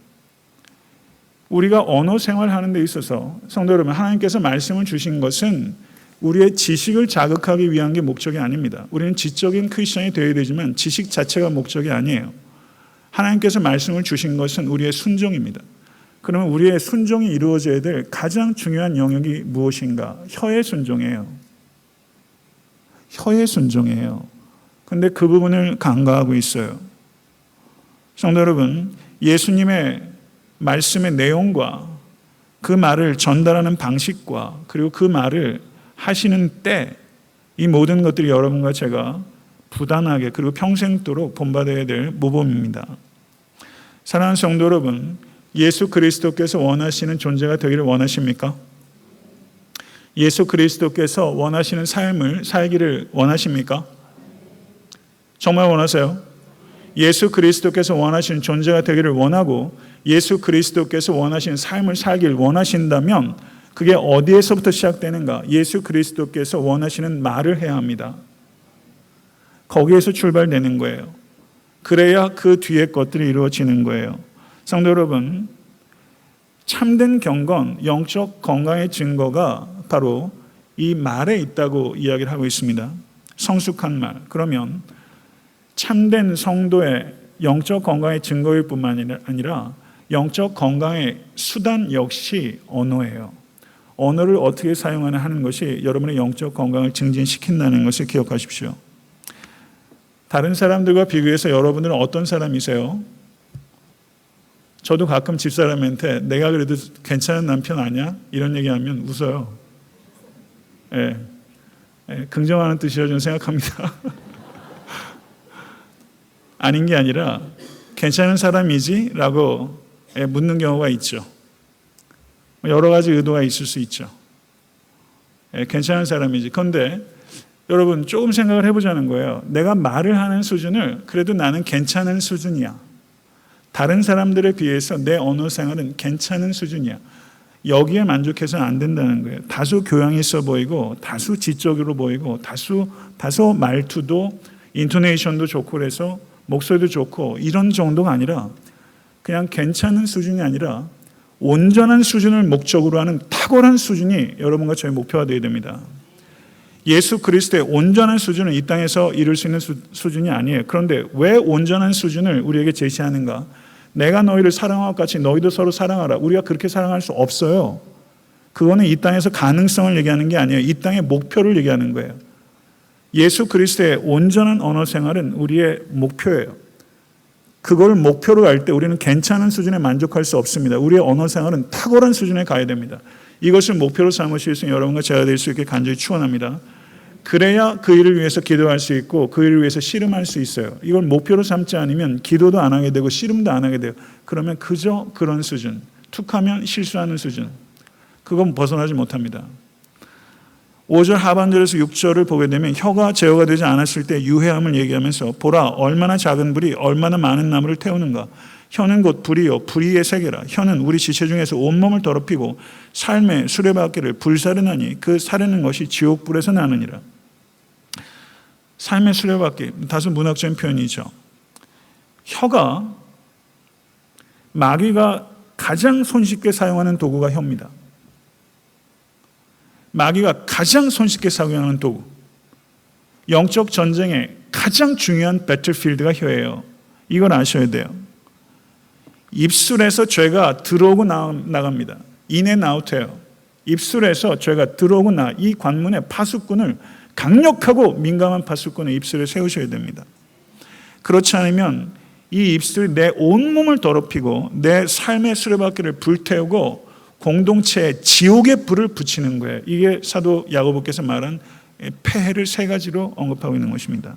우리가 언어 생활하는 데 있어서 성도 여러분, 하나님께서 말씀을 주신 것은 우리의 지식을 자극하기 위한 게 목적이 아닙니다. 우리는 지적인 크리스천이 되어야 되지만 지식 자체가 목적이 아니에요. 하나님께서 말씀을 주신 것은 우리의 순종입니다. 그러면 우리의 순종이 이루어져야 될 가장 중요한 영역이 무엇인가? 혀의 순종이에요. 혀의 순종이에요. 그런데 그 부분을 간과하고 있어요. 성도 여러분, 예수님의 말씀의 내용과 그 말을 전달하는 방식과 그리고 그 말을 하시는 때 이 모든 것들이 여러분과 제가 부단하게 그리고 평생도록 본받아야 될 모범입니다. 사랑하는 성도 여러분, 예수 그리스도께서 원하시는 존재가 되기를 원하십니까? 예수 그리스도께서 원하시는 삶을 살기를 원하십니까? 정말 원하세요? 예수 그리스도께서 원하시는 존재가 되기를 원하고 예수 그리스도께서 원하시는 삶을 살기를 원하신다면 그게 어디에서부터 시작되는가? 예수 그리스도께서 원하시는 말을 해야 합니다. 거기에서 출발되는 거예요. 그래야 그 뒤에 것들이 이루어지는 거예요. 성도 여러분, 참된 경건, 영적 건강의 증거가 바로 이 말에 있다고 이야기를 하고 있습니다. 성숙한 말. 그러면 참된 성도의 영적 건강의 증거일 뿐만 아니라 영적 건강의 수단 역시 언어예요. 언어를 어떻게 사용하나 하는 것이 여러분의 영적 건강을 증진시킨다는 것을 기억하십시오. 다른 사람들과 비교해서 여러분들은 어떤 사람이세요? 저도 가끔 집사람한테 내가 그래도 괜찮은 남편 아니야? 이런 얘기하면 웃어요. 예. 긍정하는 뜻이라 저는 생각합니다. 아닌 게 아니라 괜찮은 사람이지? 라고 묻는 경우가 있죠. 여러 가지 의도가 있을 수 있죠. 괜찮은 사람이지. 그런데 여러분 조금 생각을 해보자는 거예요. 내가 말을 하는 수준을 그래도 나는 괜찮은 수준이야. 다른 사람들에 비해서 내 언어 생활은 괜찮은 수준이야. 여기에 만족해서는 안 된다는 거예요. 다소 교양이 있어 보이고 다소 지적으로 보이고 다소 말투도 인토네이션도 좋고 그래서 목소리도 좋고 이런 정도가 아니라 그냥 괜찮은 수준이 아니라 온전한 수준을 목적으로 하는 탁월한 수준이 여러분과 저의 목표가 되어야 됩니다. 예수 그리스도의 온전한 수준은 이 땅에서 이룰 수 있는 수준이 아니에요. 그런데 왜 온전한 수준을 우리에게 제시하는가? 내가 너희를 사랑한 것 같이 너희도 서로 사랑하라. 우리가 그렇게 사랑할 수 없어요. 그거는 이 땅에서 가능성을 얘기하는 게 아니에요. 이 땅의 목표를 얘기하는 거예요. 예수 그리스도의 온전한 언어 생활은 우리의 목표예요. 그걸 목표로 할 때 우리는 괜찮은 수준에 만족할 수 없습니다. 우리의 언어 생활은 탁월한 수준에 가야 됩니다. 이것을 목표로 삼으실 수 있는 여러분과 제가 될 수 있게 간절히 축원합니다. 그래야 그 일을 위해서 기도할 수 있고 그 일을 위해서 씨름할 수 있어요. 이걸 목표로 삼지 않으면 기도도 안 하게 되고 씨름도 안 하게 돼요. 그러면 그저 그런 수준, 툭하면 실수하는 수준, 그건 벗어나지 못합니다. 5절 하반절에서 6절을 보게 되면 혀가 제어가 되지 않았을 때 유해함을 얘기하면서 보라 얼마나 작은 불이 얼마나 많은 나무를 태우는가. 혀는 곧 불이요 불의의 세계라. 혀는 우리 지체 중에서 온몸을 더럽히고 삶의 수레바퀴를 불사르나니 그 사르는 것이 지옥불에서 나느니라. 삶의 수레바퀴, 다소 문학적인 표현이죠. 혀가 마귀가 가장 손쉽게 사용하는 도구가 혀입니다. 마귀가 가장 손쉽게 사용하는 도구, 영적 전쟁의 가장 중요한 배틀필드가 혀예요. 이걸 아셔야 돼요. 입술에서 죄가 들어오고 나갑니다. in and out예요. 입술에서 죄가 들어오고 이 관문의 파수꾼을 강력하고 민감한 파수꾼을 입술에 세우셔야 됩니다. 그렇지 않으면 이 입술이 내 온몸을 더럽히고 내 삶의 수레바퀴를 불태우고 공동체에 지옥의 불을 붙이는 거예요. 이게 사도 야고보께서 말한 폐해를 세 가지로 언급하고 있는 것입니다.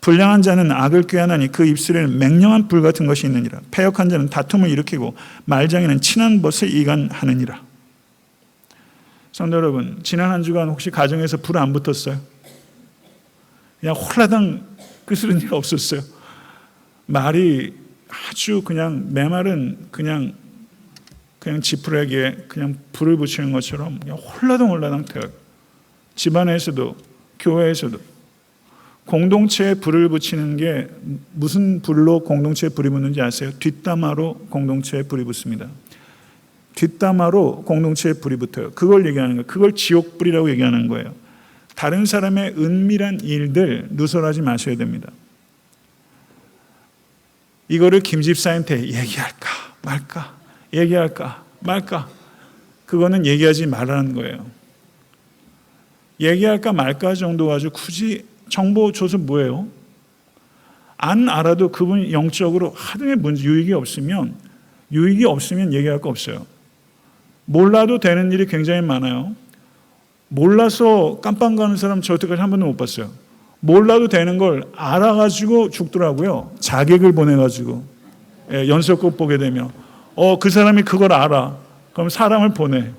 불량한 자는 악을 꾀하나니 그 입술에는 맹령한 불 같은 것이 있느니라. 패역한 자는 다툼을 일으키고 말장에는 친한 벗을 이간하느니라. 성도 여러분, 지난 한 주간 혹시 가정에서 불 안 붙었어요? 그냥 홀라당 끄스른 일 없었어요? 말이 아주 그냥 메말은 그냥 지푸라기에 그냥 불을 붙이는 것처럼 그냥 홀라당 태워요. 집안에서도 교회에서도 공동체에 불을 붙이는 게 무슨 불로 공동체에 불이 붙는지 아세요? 뒷담화로 공동체에 불이 붙습니다. 뒷담화로 공동체에 불이 붙어요. 그걸 얘기하는 거예요. 그걸 지옥불이라고 얘기하는 거예요. 다른 사람의 은밀한 일들 누설하지 마셔야 됩니다. 이거를 김 집사한테 얘기할까 말까 얘기할까 말까, 그거는 얘기하지 말라는 거예요. 얘기할까 말까 정도 가지고 굳이 정보 줘서 뭐예요? 안 알아도 그분이 영적으로 하등의 문제, 유익이 없으면 얘기할 거 없어요. 몰라도 되는 일이 굉장히 많아요. 몰라서 깜빵 가는 사람 저 여태까지 한 번도 못 봤어요. 몰라도 되는 걸 알아가지고 죽더라고요. 자객을 보내가지고 연설곡 보게 되면 그 사람이 그걸 알아. 그럼 사람을 보내.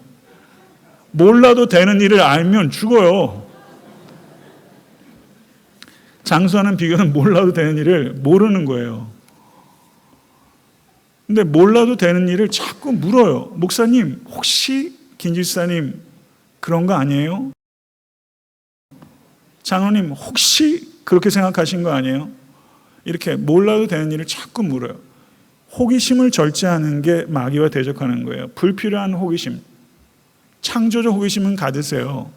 몰라도 되는 일을 알면 죽어요. 장수하는 비결은 몰라도 되는 일을 모르는 거예요. 근데 몰라도 되는 일을 자꾸 물어요. 목사님, 혹시 김집사님 그런 거 아니에요? 장로님, 혹시 그렇게 생각하신 거 아니에요? 이렇게 몰라도 되는 일을 자꾸 물어요. 호기심을 절제하는 게 마귀와 대적하는 거예요. 불필요한 호기심, 창조적 호기심은 가지세요.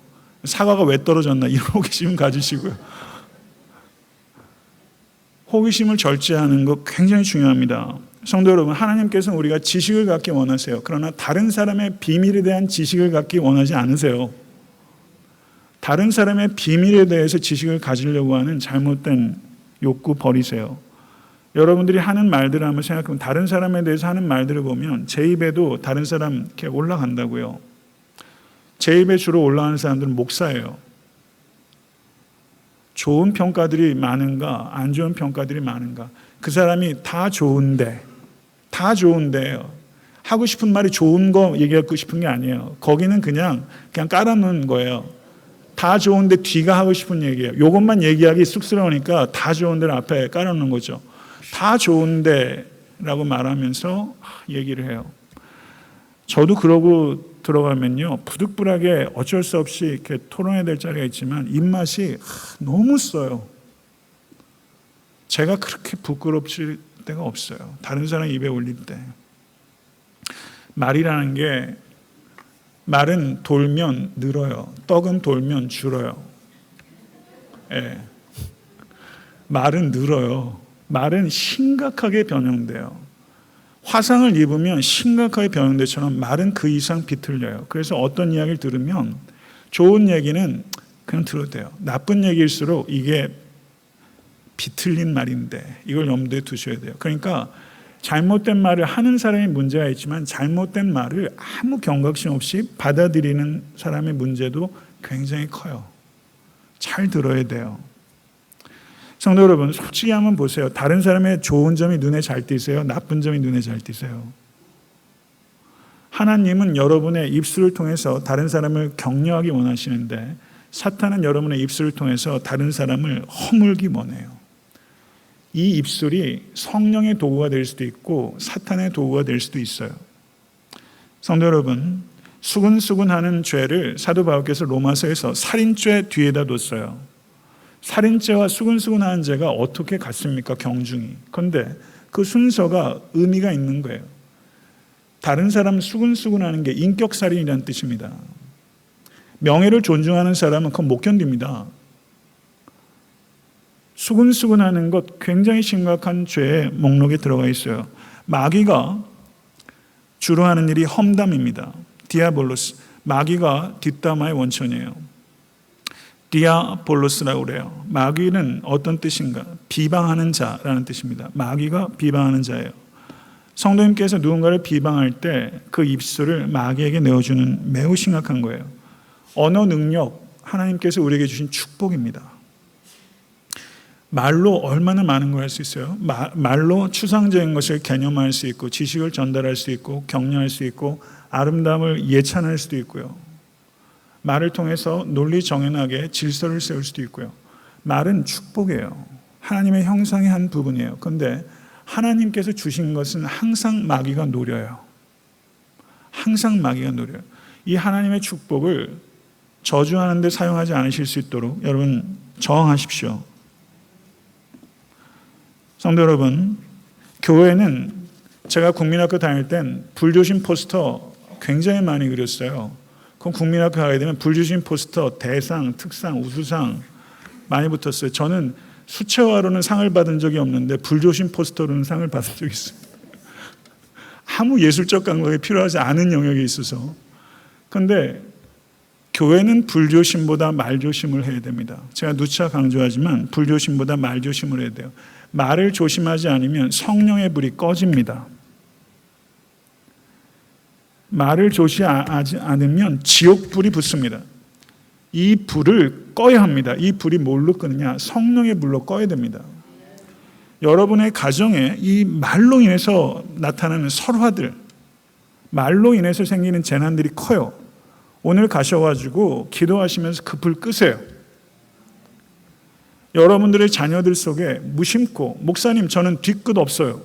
사과가 왜 떨어졌나 이런 호기심은 가지시고요. 호기심을 절제하는 것 굉장히 중요합니다. 성도 여러분, 하나님께서는 우리가 지식을 갖기 원하세요. 그러나 다른 사람의 비밀에 대한 지식을 갖기 원하지 않으세요. 다른 사람의 비밀에 대해서 지식을 가지려고 하는 잘못된 욕구 버리세요. 여러분들이 하는 말들을 한번 생각하면 다른 사람에 대해서 하는 말들을 보면 제 입에도 다른 사람 이렇게 올라간다고요. 제 입에 주로 올라가는 사람들은 목사예요. 좋은 평가들이 많은가 안 좋은 평가들이 많은가, 그 사람이 다 좋은데요. 하고 싶은 말이 좋은 거 얘기하고 싶은 게 아니에요. 거기는 그냥 깔아놓은 거예요. 다 좋은데 뒤가 하고 싶은 얘기예요. 이것만 얘기하기 쑥스러우니까 다 좋은데를 앞에 깔아놓는 거죠. 다 좋은데 라고 말하면서 얘기를 해요. 저도 그러고 들어가면요, 부득불하게 어쩔 수 없이 이렇게 토론해야 될 자리가 있지만 입맛이 너무 써요. 제가 그렇게 부끄럽질 때가 없어요. 다른 사람 입에 올릴 때. 말이라는 게, 말은 돌면 늘어요. 떡은 돌면 줄어요. 말은 늘어요. 말은 심각하게 변형돼요. 화상을 입으면 심각하게 변형돼처럼 말은 그 이상 비틀려요. 그래서 어떤 이야기를 들으면 좋은 얘기는 그냥 들어도 돼요. 나쁜 얘기일수록 이게 비틀린 말인데 이걸 염두에 두셔야 돼요. 그러니까 잘못된 말을 하는 사람이 문제가 있지만 잘못된 말을 아무 경각심 없이 받아들이는 사람의 문제도 굉장히 커요. 잘 들어야 돼요. 성도 여러분, 솔직히 한번 보세요. 다른 사람의 좋은 점이 눈에 잘 띄세요? 나쁜 점이 눈에 잘 띄세요? 하나님은 여러분의 입술을 통해서 다른 사람을 격려하기 원하시는데 사탄은 여러분의 입술을 통해서 다른 사람을 허물기 원해요. 이 입술이 성령의 도구가 될 수도 있고 사탄의 도구가 될 수도 있어요. 성도 여러분, 수근수근하는 죄를 사도 바울께서 로마서에서 살인죄 뒤에다 뒀어요. 살인죄와 수근수근하는 죄가 어떻게 같습니까? 경중이. 그런데 그 순서가 의미가 있는 거예요. 다른 사람 수근수근하는 게 인격살인이라는 뜻입니다. 명예를 존중하는 사람은 그건 못 견딥니다. 수근수근하는 것 굉장히 심각한 죄의 목록에 들어가 있어요. 마귀가 주로 하는 일이 험담입니다. 디아볼로스. 마귀가 뒷담화의 원천이에요. 디아볼로스라고 그래요. 마귀는 어떤 뜻인가? 비방하는 자라는 뜻입니다. 마귀가 비방하는 자예요. 성도님께서 누군가를 비방할 때 그 입술을 마귀에게 내어주는 매우 심각한 거예요. 언어 능력, 하나님께서 우리에게 주신 축복입니다. 말로 얼마나 많은 걸 할 수 있어요? 말로 추상적인 것을 개념화할 수 있고, 지식을 전달할 수 있고, 격려할 수 있고, 아름다움을 예찬할 수도 있고요. 말을 통해서 논리 정연하게 질서를 세울 수도 있고요. 말은 축복이에요. 하나님의 형상의 한 부분이에요. 그런데 하나님께서 주신 것은 항상 마귀가 노려요. 항상 마귀가 노려요. 이 하나님의 축복을 저주하는 데 사용하지 않으실 수 있도록 여러분 저항하십시오. 성도 여러분, 교회는 제가 국민학교 다닐 땐 불조심 포스터 굉장히 많이 그렸어요. 그럼 국민학교 가게 되면 불조심 포스터 대상, 특상, 우수상 많이 붙었어요. 저는 수채화로는 상을 받은 적이 없는데 불조심 포스터로는 상을 받은 적이 있습니다. 아무 예술적 감각이 필요하지 않은 영역에 있어서. 그런데 교회는 불조심보다 말조심을 해야 됩니다. 제가 누차 강조하지만 불조심보다 말조심을 해야 돼요. 말을 조심하지 않으면 성령의 불이 꺼집니다. 말을 조심하지 않으면 지옥불이 붙습니다. 이 불을 꺼야 합니다. 이 불이 뭘로 끄느냐? 성령의 불로 꺼야 됩니다. 여러분의 가정에 이 말로 인해서 나타나는 설화들, 말로 인해서 생기는 재난들이 커요. 오늘 가셔가지고 기도하시면서 그 불 끄세요. 여러분들의 자녀들 속에 무심코, 목사님 저는 뒤끝 없어요.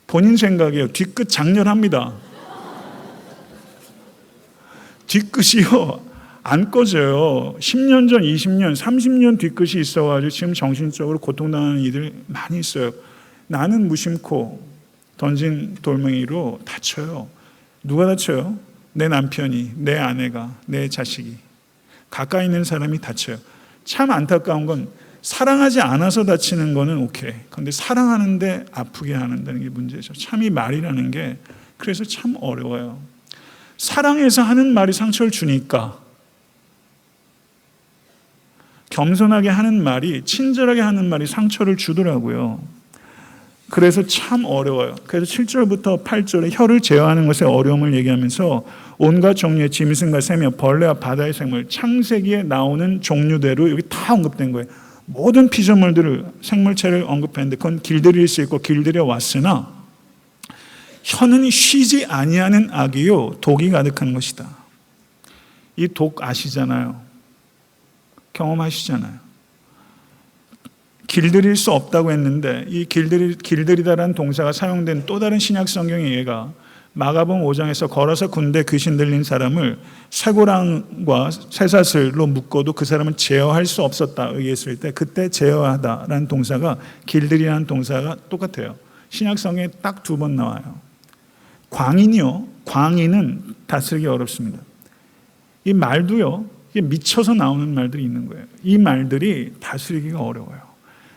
본인 생각이에요. 뒤끝 장렬합니다. 뒤끝이요 안 꺼져요. 10년 전, 20년, 30년 뒤끝이 있어가지고 지금 정신적으로 고통당하는 이들이 많이 있어요. 나는 무심코 던진 돌멩이로 다쳐요. 누가 다쳐요? 내 남편이, 내 아내가, 내 자식이, 가까이 있는 사람이 다쳐요. 참 안타까운 건 사랑하지 않아서 다치는 거는 오케이. 그런데 사랑하는데 아프게 한다는 게 문제죠. 참 이 말이라는 게 그래서 참 어려워요. 사랑해서 하는 말이 상처를 주니까 겸손하게 하는 말이, 친절하게 하는 말이 상처를 주더라고요. 그래서 참 어려워요. 그래서 7절부터 8절에 혀를 제어하는 것의 어려움을 얘기하면서 온갖 종류의 짐승과 새며 벌레와 바다의 생물, 창세기에 나오는 종류대로 여기 다 언급된 거예요. 모든 피조물들을, 생물체를 언급했는데 그건 길들일 수 있고 길들여 왔으나 혀는 쉬지 아니하는 악이요 독이 가득한 것이다. 이 독 아시잖아요. 경험하시잖아요. 길들일 수 없다고 했는데 이 길들이다라는 동사가 사용된 또 다른 신약 성경의 예가 마가복음 5장에서 걸어서 군대 귀신 들린 사람을 쇠고랑과 쇠사슬로 묶어도 그 사람은 제어할 수 없었다 얘기했을 때 그때 제어하다라는 동사가 길들이라는 동사가 똑같아요. 신약 성경에 딱 2번 나와요. 광인이요. 광인은 다스리기 어렵습니다. 이 말도요. 이게 미쳐서 나오는 말들이 있는 거예요. 이 말들이 다스리기가 어려워요.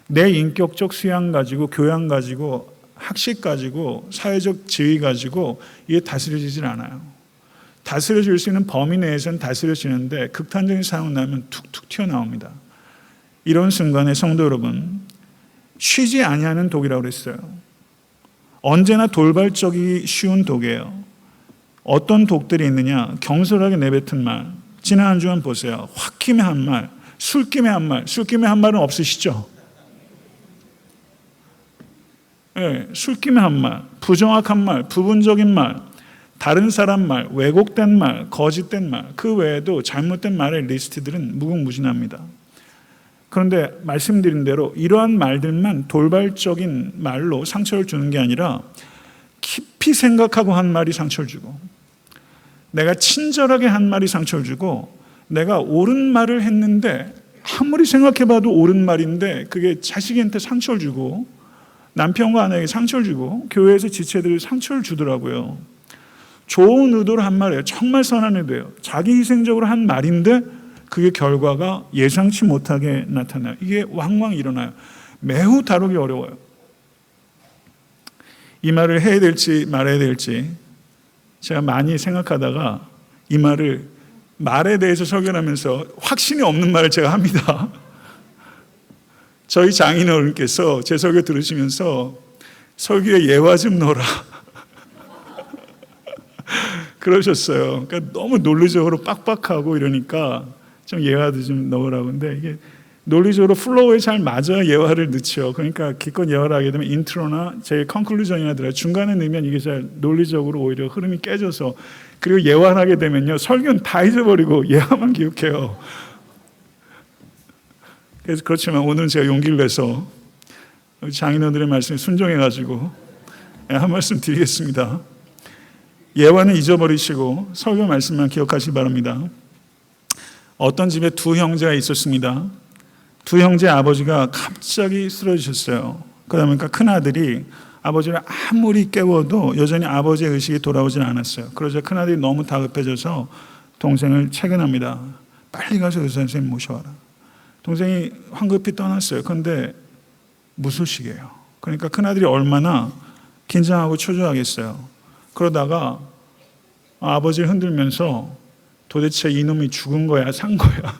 내 인격적 수양 가지고, 교양 가지고, 학식 가지고, 사회적 지위 가지고 이게 다스려지질 않아요. 다스려질 수 있는 범위 내에서는 다스려지는데 극단적인 상황 나면 툭툭 튀어나옵니다. 이런 순간에 성도 여러분, 쉬지 아니하는 독이라고 그랬어요. 언제나 돌발적이 쉬운 독이에요. 어떤 독들이 있느냐? 경솔하게 내뱉은 말. 지난 한 주간 보세요. 홧김에 한 말, 술김에 한 말. 술김에 한 말은 없으시죠? 네, 술김에 한 말, 부정확한 말, 부분적인 말, 다른 사람 말, 왜곡된 말, 거짓된 말, 그 외에도 잘못된 말의 리스트들은 무궁무진합니다. 그런데 말씀드린 대로 이러한 말들만 돌발적인 말로 상처를 주는 게 아니라 깊이 생각하고 한 말이 상처를 주고, 내가 친절하게 한 말이 상처를 주고, 내가 옳은 말을 했는데 아무리 생각해봐도 옳은 말인데 그게 자식한테 상처를 주고, 남편과 아내에게 상처를 주고, 교회에서 지체들이 상처를 주더라고요. 좋은 의도로 한 말이에요. 정말 선한 의도예요. 자기 희생적으로 한 말인데 그게 결과가 예상치 못하게 나타나요. 이게 왕왕 일어나요. 매우 다루기 어려워요. 이 말을 해야 될지 말아야 될지 제가 많이 생각하다가 이 말에 대해서 설교하면서 확신이 없는 말을 제가 합니다. 저희 장인어른께서 제 설교 들으시면서 설교에 예화 좀 넣어라. 그러셨어요. 그러니까 너무 논리적으로 빡빡하고 이러니까 좀 예화도 좀 넣으라고. 근데 이게 논리적으로 플로우에 잘 맞아야 예화를 넣죠. 그러니까 기껏 예화를 하게 되면 인트로나 제 컨클루전이나 들어요. 중간에 넣으면 이게 잘 논리적으로 오히려 흐름이 깨져서, 그리고 예화를 하게 되면요, 설교는 다 잊어버리고 예화만 기억해요. 그래서 그렇지만 오늘은 제가 용기를 내서 장인어른들의 말씀에 순종해가지고 한 말씀 드리겠습니다. 예화는 잊어버리시고 설교 말씀만 기억하시기 바랍니다. 어떤 집에 두 형제가 있었습니다. 두 형제 아버지가 갑자기 쓰러지셨어요. 그러다 보니까 큰아들이 아버지를 아무리 깨워도 여전히 아버지의 의식이 돌아오질 않았어요. 그러자 큰아들이 너무 다급해져서 동생을 채근합니다. 빨리 가서 의사 선생님 모셔와라. 동생이 황급히 떠났어요. 그런데 무소식이에요. 그러니까 큰아들이 얼마나 긴장하고 초조하겠어요. 그러다가 아버지를 흔들면서 도대체 이놈이 죽은 거야, 산 거야?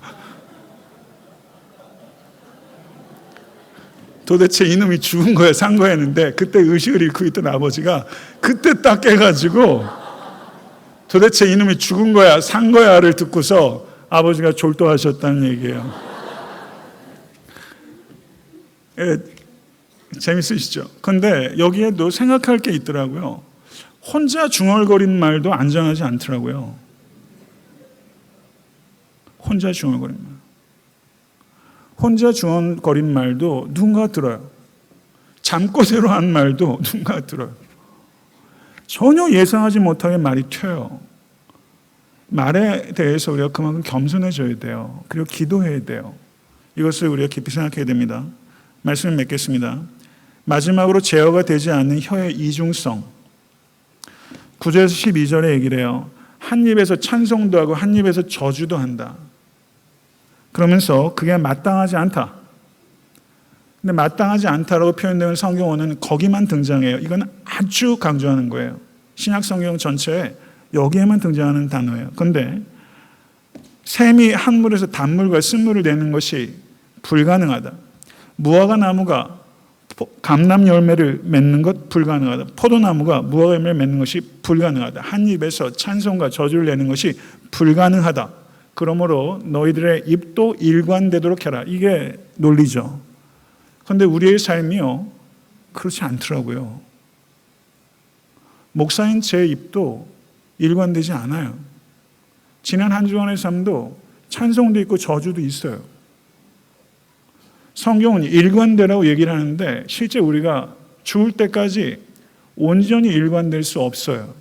도대체 이놈이 죽은 거야, 산 거야 했는데, 그때 의식을 잃고 있던 아버지가 그때 딱 깨가지고 도대체 이놈이 죽은 거야, 산 거야를 듣고서 아버지가 졸도하셨다는 얘기예요. 예, 재밌으시죠? 근데 여기에도 생각할 게 있더라고요. 혼자 중얼거린 말도 안전하지 않더라고요. 혼자 중얼거린 말. 혼자 중얼거린 말도 누군가 들어요. 잠꼬대로 한 말도 누군가 들어요. 전혀 예상하지 못하게 말이 튀어요. 말에 대해서 우리가 그만큼 겸손해져야 돼요. 그리고 기도해야 돼요. 이것을 우리가 깊이 생각해야 됩니다. 말씀을 맺겠습니다. 마지막으로 제어가 되지 않는 혀의 이중성. 9절에서 12절에 얘기를 해요. 한 입에서 찬송도 하고 한 입에서 저주도 한다. 그러면서 그게 마땅하지 않다. 근데 마땅하지 않다라고 표현되는 성경어는 거기만 등장해요. 이건 아주 강조하는 거예요. 신약 성경 전체에 여기에만 등장하는 단어예요. 그런데 샘이 한 물에서 단물과 쓴물을 내는 것이 불가능하다. 무화과 나무가 감람 열매를 맺는 것 불가능하다. 포도나무가 무화과 열매를 맺는 것이 불가능하다. 한 입에서 찬송과 저주를 내는 것이 불가능하다. 그러므로 너희들의 입도 일관되도록 해라. 이게 논리죠. 그런데 우리의 삶이요, 그렇지 않더라고요. 목사인 제 입도 일관되지 않아요. 지난 한 주간의 삶도 찬송도 있고 저주도 있어요. 성경은 일관되라고 얘기를 하는데 실제 우리가 죽을 때까지 온전히 일관될 수 없어요.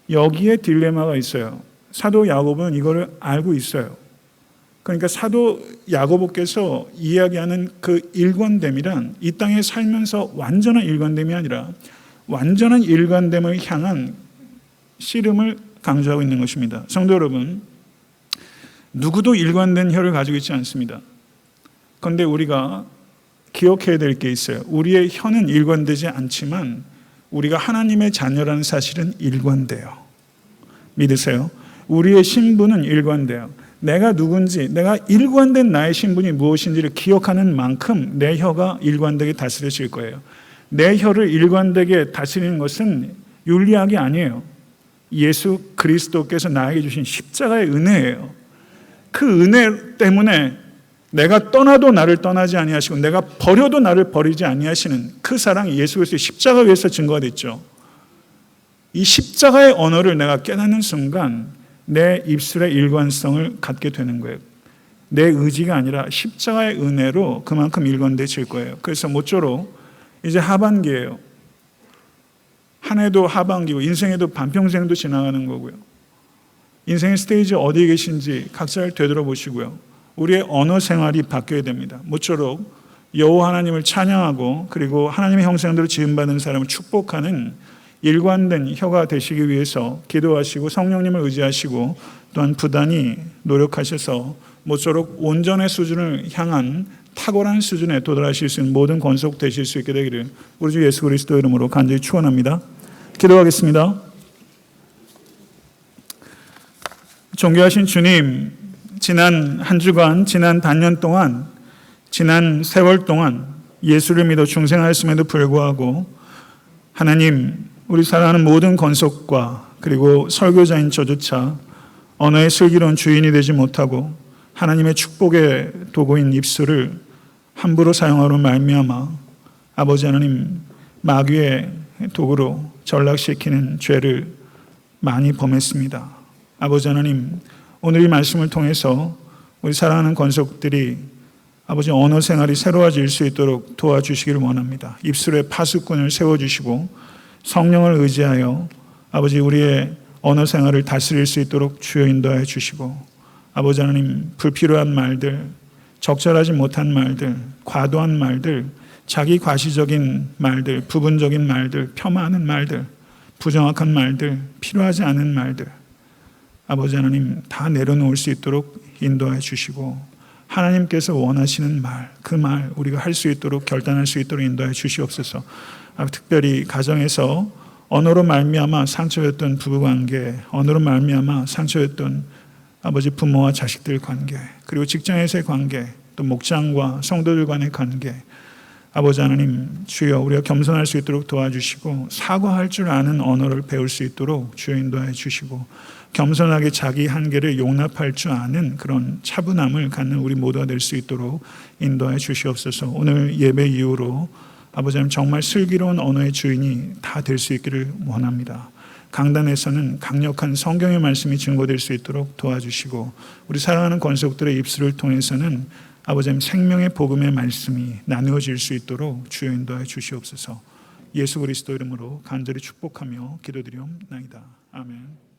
여기에 딜레마가 있어요. 사도 야고보는 이거를 알고 있어요. 그러니까 사도 야고보께서 이야기하는 그 일관됨이란 이 땅에 살면서 완전한 일관됨이 아니라 완전한 일관됨을 향한 씨름을 강조하고 있는 것입니다. 성도 여러분, 누구도 일관된 혀를 가지고 있지 않습니다. 그런데 우리가 기억해야 될 게 있어요. 우리의 혀는 일관되지 않지만 우리가 하나님의 자녀라는 사실은 일관돼요. 믿으세요? 우리의 신분은 일관돼요. 내가 누군지, 내가 일관된 나의 신분이 무엇인지를 기억하는 만큼 내 혀가 일관되게 다스려질 거예요. 내 혀를 일관되게 다스리는 것은 윤리학이 아니에요. 예수 그리스도께서 나에게 주신 십자가의 은혜예요. 그 은혜 때문에 내가 떠나도 나를 떠나지 아니하시고 내가 버려도 나를 버리지 아니하시는 그 사랑이 예수 그리스도의 십자가 위에서 증거가 됐죠. 이 십자가의 언어를 내가 깨닫는 순간 내 입술의 일관성을 갖게 되는 거예요. 내 의지가 아니라 십자가의 은혜로 그만큼 일관되질 거예요. 그래서 모쪼록 이제 하반기예요. 한 해도 하반기고 인생에도 반평생도 지나가는 거고요. 인생의 스테이지 어디에 계신지 각자를 되돌아보시고요. 우리의 언어 생활이 바뀌어야 됩니다. 모쪼록 여호와 하나님을 찬양하고 그리고 하나님의 형상대로 지음받은 사람을 축복하는 일관된 혀가 되시기 위해서 기도하시고 성령님을 의지하시고 또한 부단히 노력하셔서 모쪼록 온전의 수준을 향한 탁월한 수준에 도달하실 수 있는 모든 권속 되실 수 있게 되기를 우리 주 예수 그리스도 이름으로 간절히 축원합니다. 기도하겠습니다. 존귀하신 주님, 지난 한 주간, 지난 단년 동안, 지난 세월 동안 예수를 믿어 중생하였음에도 불구하고 하나님, 우리 사랑하는 모든 권속과 그리고 설교자인 저조차 언어의 슬기로운 주인이 되지 못하고 하나님의 축복의 도구인 입술을 함부로 사용하로 말미암아 아버지 하나님, 마귀의 도구로 전락시키는 죄를 많이 범했습니다. 아버지 하나님, 오늘 이 말씀을 통해서 우리 사랑하는 권속들이 아버지 언어 생활이 새로워질 수 있도록 도와주시기를 원합니다. 입술에 파수꾼을 세워주시고 성령을 의지하여 아버지 우리의 언어 생활을 다스릴 수 있도록 주여 인도하여 주시고, 아버지 하나님, 불필요한 말들, 적절하지 못한 말들, 과도한 말들, 자기 과시적인 말들, 부분적인 말들, 폄하하는 말들, 부정확한 말들, 필요하지 않은 말들, 아버지 하나님 다 내려놓을 수 있도록 인도해 주시고, 하나님께서 원하시는 말, 그 말 우리가 할 수 있도록, 결단할 수 있도록 인도해 주시옵소서. 특별히 가정에서 언어로 말미암아 상처였던 부부관계, 언어로 말미암아 상처였던 아버지 부모와 자식들 관계, 그리고 직장에서의 관계, 또 목장과 성도들 간의 관계, 아버지 하나님 주여 우리가 겸손할 수 있도록 도와주시고, 사과할 줄 아는 언어를 배울 수 있도록 주여 인도해 주시고, 겸손하게 자기 한계를 용납할 줄 아는 그런 차분함을 갖는 우리 모두가 될 수 있도록 인도해 주시옵소서. 오늘 예배 이후로 아버지 하나님 정말 슬기로운 언어의 주인이 다 될 수 있기를 원합니다. 강단에서는 강력한 성경의 말씀이 증거될 수 있도록 도와주시고, 우리 사랑하는 권속들의 입술을 통해서는 아버지 하나님 생명의 복음의 말씀이 나누어질 수 있도록 주여 인도하여 주시옵소서. 예수 그리스도 이름으로 간절히 축복하며 기도드리옵나이다. 아멘.